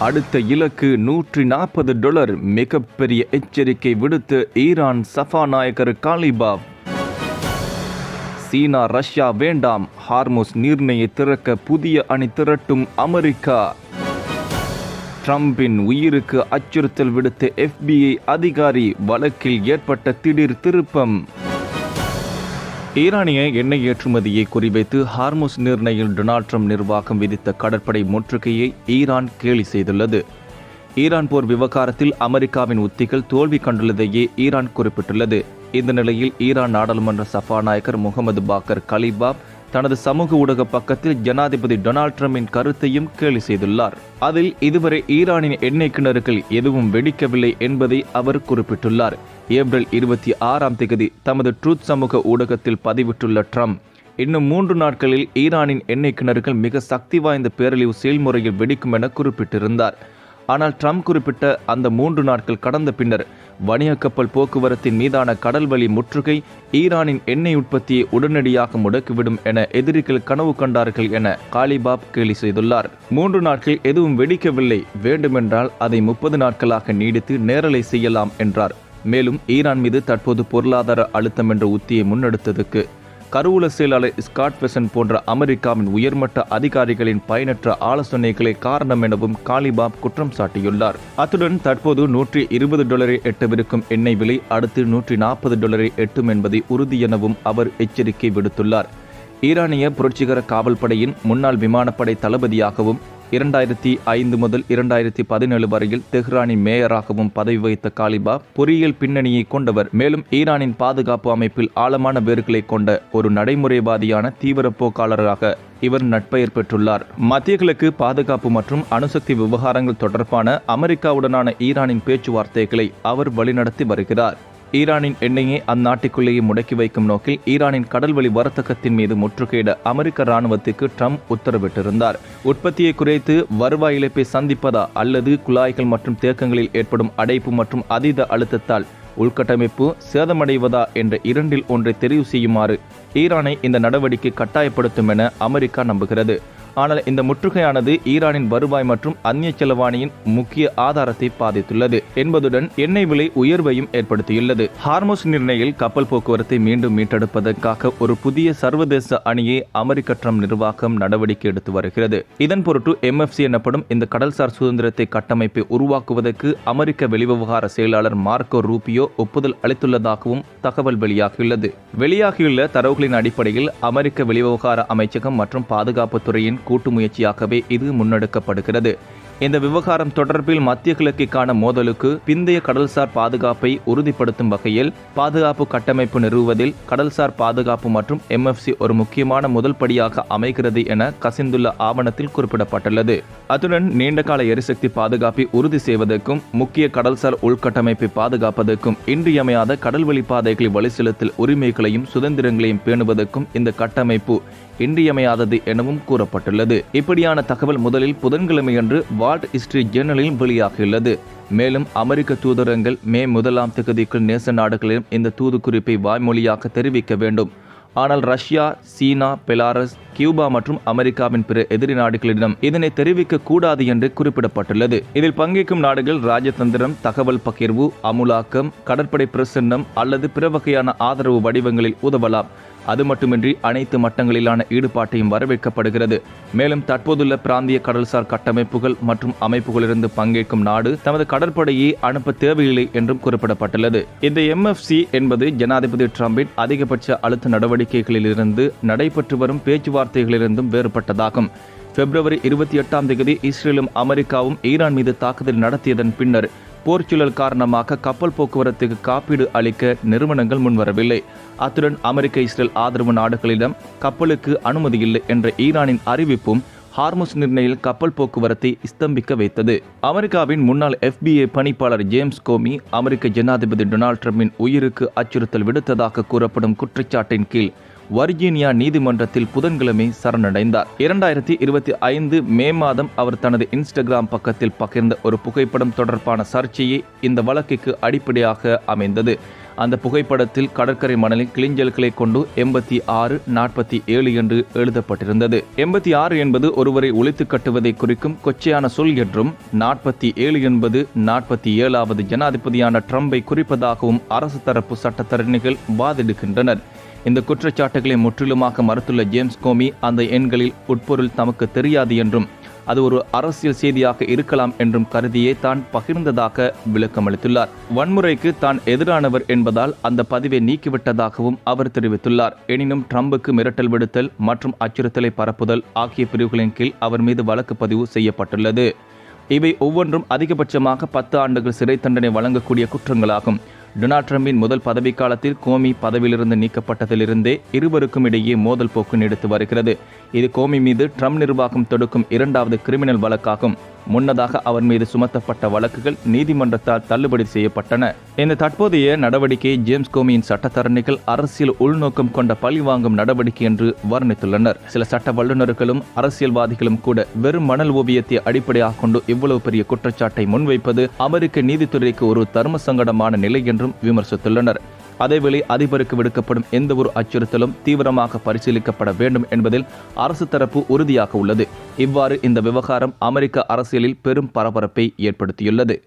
அடுத்த இலக்கு $140. மிகப்பெரிய எச்சரிக்கை விடுத்த ஈரான் சபாநாயகர் காலிபாப். சீனா ரஷ்யா வேண்டாம், ஹார்முஸ் நீர்நிலையை திறக்க புதிய அணி திரட்டும் அமெரிக்கா. ட்ரம்பின் உயிருக்கு அச்சுறுத்தல் விடுத்த FBI அதிகாரி, வழக்கில் ஏற்பட்ட திடீர் திருப்பம். ஈரானிய எண்ணெய் ஏற்றுமதியை குறிவைத்து ஹார்முஸ் நீர்நிலையில் டொனால்ட் ட்ரம்ப் நிர்வாகம் விதித்த கடற்படை முற்றுகையை ஈரான் கேலி செய்துள்ளது. ஈரான் போர் விவகாரத்தில் அமெரிக்காவின் உத்திகள் தோல்வி கண்டுள்ளதையே ஈரான் குறிப்பிட்டுள்ளது. இந்த நிலையில் ஈரான் நாடாளுமன்ற சபாநாயகர் முகமது பாக்கர் கலிபாப் தனது சமூக ஊடக பக்கத்தில் ஜனாதிபதி டொனால்ட் ட்ரம்பின் கருத்தையும் கேலி செய்துள்ளார். அதில் இதுவரை ஈரானின் எண்ணெய் கிணறுகள் எதுவும் வெடிக்கவில்லை என்பதை அவர் குறிப்பிட்டுள்ளார். ஏப்ரல் 26 தமது ட்ரூத் சமூக ஊடகத்தில் பதிவிட்டுள்ள ட்ரம்ப், இன்னும் 3 நாட்களில் ஈரானின் எண்ணெய் கிணறுகள் மிக சக்தி வாய்ந்த பேரழிவு செயல்முறையில் வெடிக்கும் என குறிப்பிட்டிருந்தார். ஆனால் ட்ரம்ப் குறிப்பிட்ட அந்த 3 நாட்கள் கடந்த பின்னர் வணிக கப்பல் போக்குவரத்தின் மீதான கடல்வழி முற்றுகை ஈரானின் எண்ணெய் உற்பத்தியை உடனடியாக முடக்கிவிடும் என எதிரிகள் கனவு கண்டார்கள் என காலிபாப் கேலி செய்துள்ளார். 3 நாட்கள் எதுவும் வெடிக்கவில்லை, வேண்டுமென்றால் அதை 30 நாட்களாக நீடித்து நேரலை செய்யலாம் என்றார். மேலும் ஈரான் மீது தற்போது பொருளாதார அழுத்தம் என்ற உத்தியை முன்னெடுத்ததுக்கு கருவூல செயலாளர் ஸ்காட் பெசன்ட் போன்ற அமெரிக்காவின் உயர்மட்ட அதிகாரிகளின் பயனற்ற ஆலோசனைகளே காரணம் எனவும் காலிபாப் குற்றம் சாட்டியுள்ளார். அத்துடன் தற்போது $120 எட்டவிருக்கும் எண்ணெய் விலை அடுத்து $140 எட்டும் என்பதை உறுதி எனவும் அவர் எச்சரிக்கை விடுத்துள்ளார். ஈரானிய புரட்சிகர காவல் படையின் முன்னாள் விமானப்படை தளபதியாகவும் 2005 முதல் 2017 வரையில் தெஹ்ரானின் மேயராகவும் பதவி வகித்த காலிபாப் பொறியியல் பின்னணியை கொண்டவர். மேலும் ஈரானின் பாதுகாப்பு அமைப்பில் ஆழமான வேர்களை கொண்ட ஒரு நடைமுறைவாதியான தீவிர போக்காளராக இவர் நட்பெயர் பெற்றுள்ளார். மத்திய கிழக்கு பாதுகாப்பு மற்றும் அணுசக்தி விவகாரங்கள் தொடர்பான அமெரிக்காவுடனான ஈரானின் பேச்சுவார்த்தைகளை அவர் வழிநடத்தி வருகிறார். ஈரானின் எண்ணெயை அந்நாட்டுக்குள்ளேயே முடக்கி வைக்கும் நோக்கில் ஈரானின் கடல்வழி வர்த்தகத்தின் மீது முற்றுகையிட அமெரிக்க ராணுவத்துக்கு ட்ரம்ப் உத்தரவிட்டிருந்தார். உற்பத்தியை குறைத்து வருவாய் இழப்பை சந்திப்பதா அல்லது குழாய்கள் மற்றும் தேக்கங்களில் ஏற்படும் அடைப்பு மற்றும் அதீத அழுத்தத்தால் உள்கட்டமைப்பு சேதமடைவதா என்ற இரண்டில் ஒன்றை தெரிவு செய்யுமாறு ஈரானை இந்த நடவடிக்கை கட்டாயப்படுத்தும் என அமெரிக்கா நம்புகிறது. ஆனால் இந்த முற்றுகையானது ஈரானின் வருவாய் மற்றும் அந்நிய செலவாணியின் முக்கிய ஆதாரத்தை பாதித்துள்ளது என்பதுடன் எண்ணெய் விலை உயர்வையும் ஏற்படுத்தியுள்ளது. ஹார்முஸ் நீர்நிலையில் கப்பல் போக்குவரத்தை மீண்டும் மீட்டெடுப்பதற்காக ஒரு புதிய சர்வதேச அணியை அமெரிக்க ட்ரம்ப் நிர்வாகம் நடவடிக்கை எடுத்து வருகிறது. இதன் பொருட்டு MFC எனப்படும் இந்த கடல்சார் சுதந்திரத்தை கட்டமைப்பை உருவாக்குவதற்கு அமெரிக்க வெளிவிவகார செயலாளர் மார்க்கோ ரூபியோ ஒப்புதல் அளித்துள்ளதாகவும் தகவல் வெளியாகியுள்ளது. வெளியாகியுள்ள தரவுகளின் அடிப்படையில் அமெரிக்க வெளிவிவகார அமைச்சகம் மற்றும் பாதுகாப்பு துறையின் கூட்டு முயற்சியாகவே இது முன்னெடுக்கப்படுகிறது. இந்த விவகாரம் தொடர்பில் மத்திய கிழக்கிற்கான மோதலுக்கு பிந்தைய கடல்சார் பாதுகாப்பை உறுதிப்படுத்தும் வகையில் பாதுகாப்பு கட்டமைப்பு நிறுவுவதில் கடல்சார் பாதுகாப்பு மற்றும் MFC ஒரு முக்கியமான முதல் படியாக அமைகிறது என கசிந்துள்ள ஆவணத்தில் குறிப்பிடப்பட்டுள்ளது. அத்துடன் நீண்டகால எரிசக்தி பாதுகாப்பை உறுதி செய்வதற்கும் முக்கிய கடல்சார் உள்கட்டமைப்பை பாதுகாப்பதற்கும் இன்றியமையாத கடல்வழி பாதைகளை வழிசெலுத்தல் உரிமைகளையும் சுதந்திரங்களையும் பேணுவதற்கும் இந்த கட்டமைப்பு இன்றியமையாதது எனவும் கூறப்பட்டுள்ளது. இப்படியான தகவல் முதலில் புதன்கிழமையன்று வால்ட் ஸ்ட்ரீட் ஜேர்னலில் வெளியாகியுள்ளது. மேலும் அமெரிக்க தூதரங்கள் மே 1 நேச நாடுகளிலும் இந்த தூதுக்குறிப்பை வாய்மொழியாக தெரிவிக்க வேண்டும். ஆனால் ரஷ்யா, சீனா, பெலாரஸ், கியூபா மற்றும் அமெரிக்காவின் பிற எதிரி நாடுகளிடம் இதனை தெரிவிக்க கூடாது என்று குறிப்பிடப்பட்டுள்ளது. இதில் பங்கேற்கும் நாடுகள் ராஜதந்திரம், தகவல் பகிர்வு, அமுலாக்கம், கடற்படை பிரசன்னம் அல்லது பிற வகையான ஆதரவு வடிவங்களில் உதவலாம். அது மட்டுமின்றி அனைத்து மட்டங்களிலான ஈடுபாட்டையும் வரவேற்கப்படுகிறது. மேலும் தற்போதுள்ள பிராந்திய கடல்சார் கட்டமைப்புகள் மற்றும் அமைப்புகளிலிருந்து பங்கேற்கும் நாடு தமது கடற்படையை அனுப்ப தேவையில்லை என்றும் குறிப்பிடப்பட்டுள்ளது. இந்த MFC என்பது ஜனாதிபதி ட்ரம்பின் அதிகபட்ச அழுத்த நடவடிக்கைகளிலிருந்து நடைபெற்று வரும் பேச்சுவார்த்தைகளிலிருந்தும் வேறுபட்டதாகும். பிப்ரவரி 28 இஸ்ரேலும் அமெரிக்காவும் ஈரான் மீது தாக்குதல் நடத்தியதன் பின்னர் போர்ச்சூழல் காரணமாக கப்பல் போக்குவரத்துக்கு காப்பீடு அளிக்க நிறுவனங்கள் முன்வரவில்லை. அத்துடன் அமெரிக்க, இஸ்ரேல் ஆதரவு நாடுகளிடம் கப்பலுக்கு அனுமதி இல்லை என்ற ஈரானின் அறிவிப்பும் ஹார்முஸ் நீர்நிலையில் கப்பல் போக்குவரத்தை ஸ்தம்பிக்க வைத்தது. அமெரிக்காவின் முன்னாள் FBI பணிப்பாளர் ஜேம்ஸ் கோமி அமெரிக்க ஜனாதிபதி டொனால்ட் ட்ரம்பின் உயிருக்கு அச்சுறுத்தல் விடுத்ததாக கூறப்படும் குற்றச்சாட்டின் கீழ் வர்ஜீனியா நீதிமன்றத்தில் புதன்கிழமை சரணடைந்தார். 2025 மே மாதம் அவர் தனது இன்ஸ்டாகிராம் பக்கத்தில் பகிர்ந்த ஒரு புகைப்படம் தொடர்பான சர்ச்சையே இந்த வழக்குக்கு அடிப்படையாக அமைந்தது. அந்த புகைப்படத்தில் கடற்கரை மணலில் கிளிஞ்சல்களை கொண்டு 86 47 என்று எழுதப்பட்டிருந்தது. 86 என்பது ஒருவரை ஒழித்து கட்டுவதை குறிக்கும் கொச்சையான சொல் என்றும் 47 என்பது 47வது ஜனாதிபதியான ட்ரம்பை குறிப்பதாகவும் அரசு தரப்பு சட்டத்தரணிகள் வாதிடுகின்றனர். இந்த குற்றச்சாட்டுகளை முற்றிலுமாக மறுத்துள்ள ஜேம்ஸ் கோமி அந்த எண்களில் உட்பொருள் தமக்கு தெரியாது என்றும் அது ஒரு அரசியல் செய்தியாக இருக்கலாம் என்றும் கருதியே தான் பகிர்ந்ததாக விளக்கமளித்துள்ளார். வன்முறைக்கு தான் எதிரானவர் என்பதால் அந்த பதிவை நீக்கிவிட்டதாகவும் அவர் தெரிவித்துள்ளார். எனினும் ட்ரம்புக்கு மிரட்டல் விடுத்தல் மற்றும் அச்சுறுத்தலை பரப்புதல் ஆகிய பிரிவுகளின் கீழ் அவர் மீது வழக்கு பதிவு செய்யப்பட்டுள்ளது. இவை ஒவ்வொன்றும் அதிகபட்சமாக 10 ஆண்டுகள் சிறை தண்டனை வழங்கக்கூடிய குற்றங்களாகும். டொனால்ட் ட்ரம்பின் முதல் பதவிக்காலத்தில் கோமி பதவியிலிருந்து நீக்கப்பட்டதிலிருந்தே இருவருக்கும் இடையே மோதல் போக்கு நீடித்து வருகிறது. இது கோமி மீது ட்ரம்ப் நிர்வாகம் தொடுக்கும் 2வது கிரிமினல் வழக்காகும். முன்னதாக அவர் மீது சுமத்தப்பட்ட வழக்குகள் நீதிமன்றத்தால் தள்ளுபடி செய்யப்பட்டன. இந்த தற்போதைய நடவடிக்கை ஜேம்ஸ் கோமியின் சட்டத்தரணிகள் அரசியல் உள்நோக்கம் கொண்ட பழிவாங்கும் நடவடிக்கை என்று வர்ணித்துள்ளனர். சில சட்ட வல்லுநர்களும் அரசியல்வாதிகளும் கூட வெறும் மணல் ஓவியத்தை அடிப்படையாக கொண்டு இவ்வளவு பெரிய குற்றச்சாட்டை முன்வைப்பது அமெரிக்க நீதித்துறைக்கு ஒரு தர்ம சங்கடமான நிலை என்றும் விமர்சித்துள்ளனர். அதேவேளை அதிபருக்கு விடுக்கப்படும் எந்த ஒரு அச்சுறுத்தலும் தீவிரமாக பரிசீலிக்கப்பட வேண்டும் என்பதில் அரசு தரப்பு உறுதியாக உள்ளது. இவ்வாறு இந்த விவகாரம் அமெரிக்க அரசியலில் பெரும் பரபரப்பை ஏற்படுத்தியுள்ளது.